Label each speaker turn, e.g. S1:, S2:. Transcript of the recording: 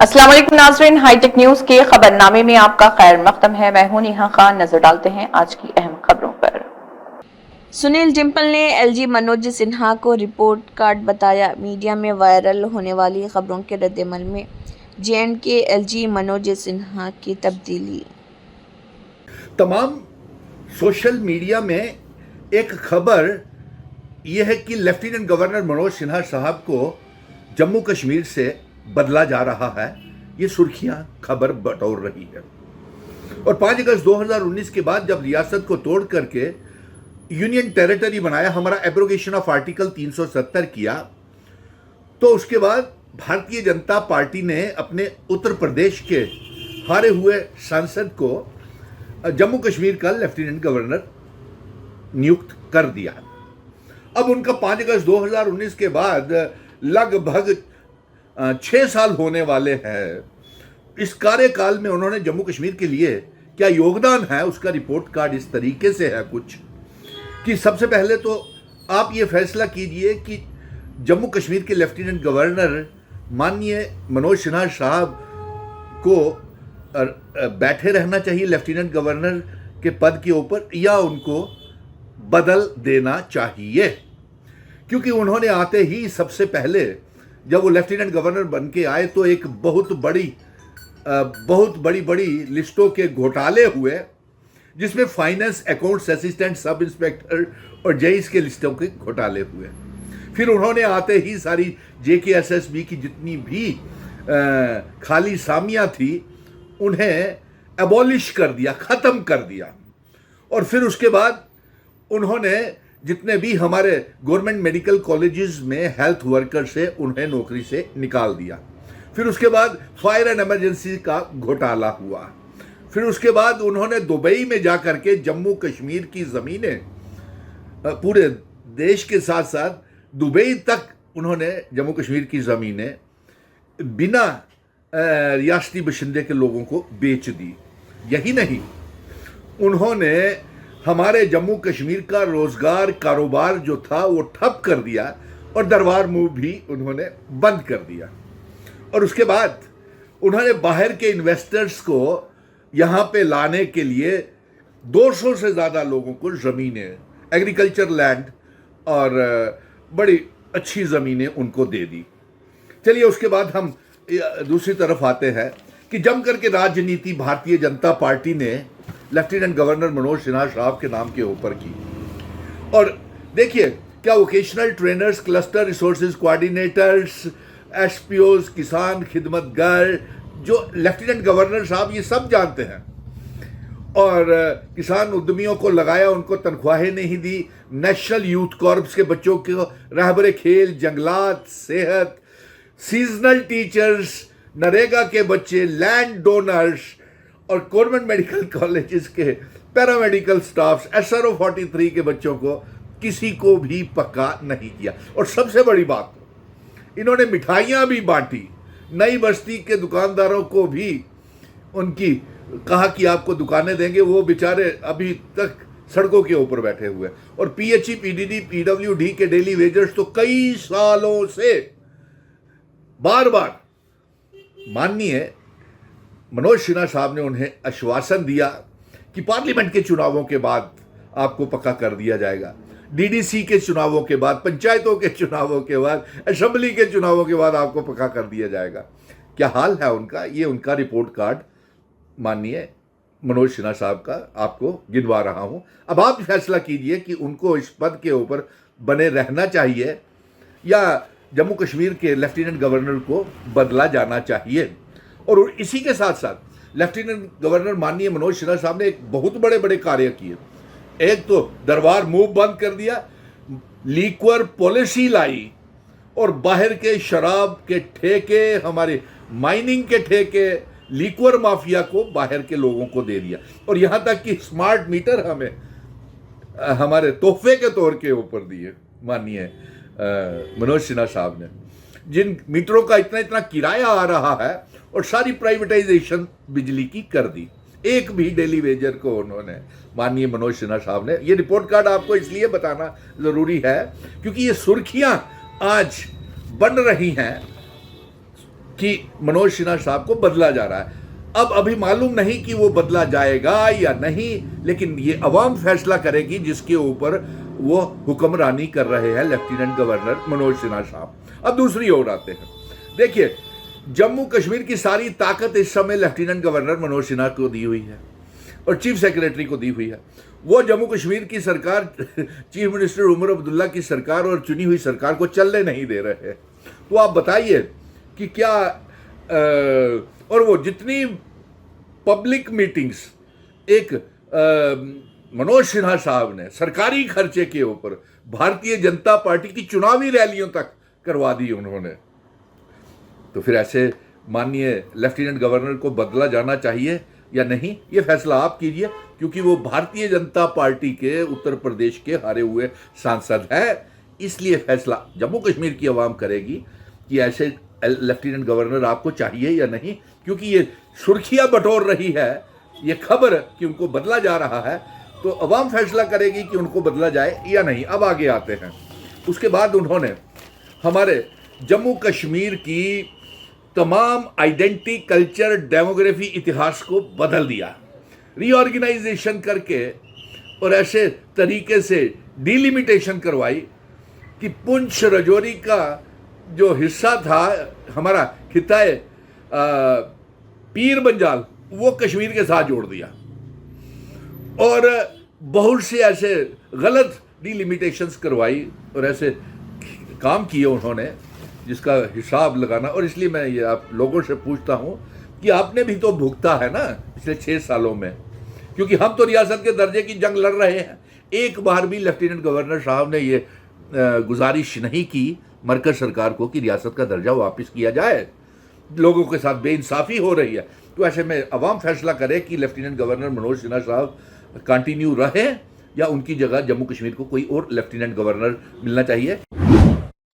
S1: अस्सलाम वालेकुम नाज़रीन, हाईटेक न्यूज के खबरनामे में आपका खैर मकदम है। मैं हूं नेहा खान। नजर डालते हैं आज की अहम खबरों पर। सुनील डिंपल ने एलजी मनोज सिन्हा को रिपोर्ट कार्ड बताया। मीडिया में वायरल होने वाली खबरों के रद्देअमल में जेएंडके एलजी मनोज सिन्हा की तब्दीली।
S2: तमाम सोशल मीडिया में एक खबर यह है कि लेफ्टिनेंट गवर्नर मनोज सिन्हा साहब को जम्मू कश्मीर से बदला जा रहा है। ये सुर्खियां खबर बटोर रही है। और 5 अगस्त 2019 के बाद जब रियासत को तोड़ करके यूनियन टेरिटरी बनाया, हमारा एब्रोगेशन ऑफ आर्टिकल 370 किया, तो उसके बाद भारतीय जनता पार्टी ने अपने उत्तर प्रदेश के हारे हुए सांसद को जम्मू कश्मीर का लेफ्टिनेंट गवर्नर नियुक्त कर दिया। अब उनका 5 अगस्त 2019 के बाद लगभग 6 साल होने वाले हैं। इस कार्यकाल में उन्होंने जम्मू कश्मीर के लिए क्या योगदान है, उसका रिपोर्ट कार्ड इस तरीके से है कुछ कि सबसे पहले तो आप ये फैसला कीजिए कि जम्मू कश्मीर के लेफ्टिनेंट गवर्नर माननीय मनोज सिन्हा साहब को बैठे रहना चाहिए लेफ्टिनेंट गवर्नर के पद के ऊपर, या उनको बदल देना चाहिए। क्योंकि उन्होंने आते ही सबसे पहले जब वो लेफ्टिनेंट गवर्नर बन के आए तो एक बहुत बड़ी लिस्टों के घोटाले हुए, जिसमें finance, accounts assistant, sub inspector और जेईस के लिस्टों के घोटाले हुए। फिर उन्होंने आते ही सारी जेकेएसएसबी की जितनी भी खाली सामियां थी उन्हें एबॉलिश कर दिया, ख़त्म कर दिया। और फिर उसके बाद उन्होंने जितने भी हमारे गवर्नमेंट मेडिकल कॉलेजेस में हेल्थ वर्कर से उन्हें नौकरी से निकाल दिया। फिर उसके बाद फायर एंड इमरजेंसी का घोटाला हुआ। फिर उसके बाद उन्होंने दुबई में जाकर के जम्मू कश्मीर की ज़मीनें, पूरे देश के साथ साथ दुबई तक उन्होंने जम्मू कश्मीर की ज़मीनें बिना रियासती बशिंदे के लोगों को बेच दी। यही नहीं, उन्होंने हमारे जम्मू कश्मीर का रोजगार कारोबार जो था वो ठप कर दिया और दरबार मूव भी उन्होंने बंद कर दिया। और उसके बाद उन्होंने बाहर के इन्वेस्टर्स को यहाँ पे लाने के लिए 200 से ज़्यादा लोगों को ज़मीनें, एग्रीकल्चर लैंड और बड़ी अच्छी ज़मीनें उनको दे दी। चलिए, उसके बाद हम दूसरी तरफ आते हैं कि जम करके राजनीति भारतीय जनता पार्टी ने लेफ्टिनेंट गवर्नर मनोज सिन्हा साहब के नाम के ऊपर की। और देखिए, क्या vocational trainers, cluster resources coordinators, SPOs, Kisan Khidmatgar, जो लेफ्टिनेंट गवर्नर साहब ये सब जानते हैं। और किसान उद्यमियों को लगाया, उनको तनख्वाहें नहीं दी। नेशनल यूथ कॉर्प्स के बच्चों को रहबरे खेल, जंगलात, सेहत, सीजनल टीचर्स, नरेगा के बच्चे, लैंड डोनर्स और गवर्नमेंट मेडिकल कॉलेजेस के पैरामेडिकल स्टाफ्स, SRO 43 के बच्चों को किसी को भी पक्का नहीं किया। और सबसे बड़ी बात, इन्होंने मिठाइयाँ भी बांटी। नई बस्ती के दुकानदारों को भी उनकी कहा कि आपको दुकानें देंगे, वो बेचारे अभी तक सड़कों के ऊपर बैठे हुए। और PHE, PDD, PWD के डेली वेजर्स तो कई सालों से बार बार माननीय मनोज सिन्हा साहब ने उन्हें आश्वासन दिया कि पार्लियामेंट के चुनावों के बाद आपको पक्का कर दिया जाएगा, DDC के चुनावों के बाद, पंचायतों के चुनावों के बाद, असेंबली के चुनावों के बाद आपको पक्का कर दिया जाएगा। क्या हाल है उनका? ये उनका रिपोर्ट कार्ड माननीय मनोज सिन्हा साहब का आपको गिनवा रहा हूं। अब आप फैसला कीजिए कि उनको इस पद के ऊपर बने रहना चाहिए या जम्मू कश्मीर के लेफ्टिनेंट गवर्नर को बदला जाना चाहिए। और इसी के साथ साथ लेफ्टिनेंट गवर्नर माननीय मनोज सिन्हा साहब ने एक बहुत बड़े बड़े कार्य किए। एक तो दरबार मूव बंद कर दिया, लिक्वर पॉलिसी लाई और बाहर के शराब के ठेके, हमारे माइनिंग के ठेके, लिक्वर माफिया को बाहर के लोगों को दे दिया। और यहाँ तक कि स्मार्ट मीटर हमें हमारे तोहफे के तौर के ऊपर दिए माननीय मनोज सिन्हा साहब ने। जिन मीटरों का इतना किराया आ रहा है और सारी प्राइवेटाइजेशन बिजली की कर दी। एक भी डेली वेजर को उन्होंने, माननीय मनोज सिन्हा साहब ने। ये रिपोर्ट कार्ड आपको इसलिए बताना ज़रूरी है क्योंकि ये सुर्खियां आज बन रही हैं कि मनोज सिन्हा साहब को बदला जा रहा है। अब अभी मालूम नहीं कि वो बदला जाएगा या नहीं, लेकिन ये अवाम फैसला करेगी जिसके ऊपर वो हुक्मरानी कर रहे हैं लेफ्टिनेंट गवर्नर मनोज सिन्हा साहब। अब दूसरी ओर आते हैं। देखिए, जम्मू कश्मीर की सारी ताकत इस समय लेफ्टिनेंट गवर्नर मनोज सिन्हा को दी हुई है और चीफ सेक्रेटरी को दी हुई है। वो जम्मू कश्मीर की सरकार, चीफ मिनिस्टर उमर अब्दुल्ला की सरकार और चुनी हुई सरकार को चलने नहीं दे रहे हैं। तो आप बताइए कि क्या और वो जितनी पब्लिक मीटिंग्स एक मनोज सिन्हा साहब ने सरकारी खर्चे के ऊपर भारतीय जनता पार्टी की चुनावी रैलियों तक करवा दी उन्होंने, तो फिर ऐसे माननीय लेफ्टिनेंट गवर्नर को बदला जाना चाहिए या नहीं, ये फैसला आप कीजिए, क्योंकि वो भारतीय जनता पार्टी के उत्तर प्रदेश के हारे हुए सांसद है। इसलिए फैसला जम्मू कश्मीर की आवाम करेगी कि ऐसे लेफ्टिनेंट गवर्नर आपको चाहिए या नहीं, क्योंकि ये सुर्खियां बटोर रही है ये खबर कि उनको बदला जा रहा है, तो अवाम फैसला करेगी कि उनको बदला जाए या नहीं। अब आगे आते हैं। उसके बाद उन्होंने हमारे जम्मू कश्मीर की तमाम आइडेंटिटी, कल्चर, डेमोग्राफी, इतिहास को बदल दिया, रीऑर्गेनाइजेशन करके, और ऐसे तरीके से डिलिमिटेशन करवाई कि पुंछ राजौरी का जो हिस्सा था हमारा खिताए पीर बंजाल, वो कश्मीर के साथ जोड़ दिया और बहुत से ऐसे गलत डिलिमिटेशंस करवाई और ऐसे काम किए उन्होंने जिसका हिसाब लगाना। और इसलिए मैं ये आप लोगों से पूछता हूँ कि आपने भी तो भुगता है ना पिछले 6 सालों में, क्योंकि हम तो रियासत के दर्जे की जंग लड़ रहे हैं। एक बार भी लेफ्टिनेंट गवर्नर साहब ने ये गुजारिश नहीं की मरकज सरकार को कि रियासत का दर्जा वापस किया जाए। लोगों के साथ बेइंसाफ़ी हो रही है। तो ऐसे में अवाम फैसला करे कि लेफ्टिनेंट गवर्नर मनोज सिन्हा साहब कंटिन्यू रहे या उनकी जगह जम्मू कश्मीर को कोई और लेफ्टिनेंट गवर्नर मिलना चाहिए।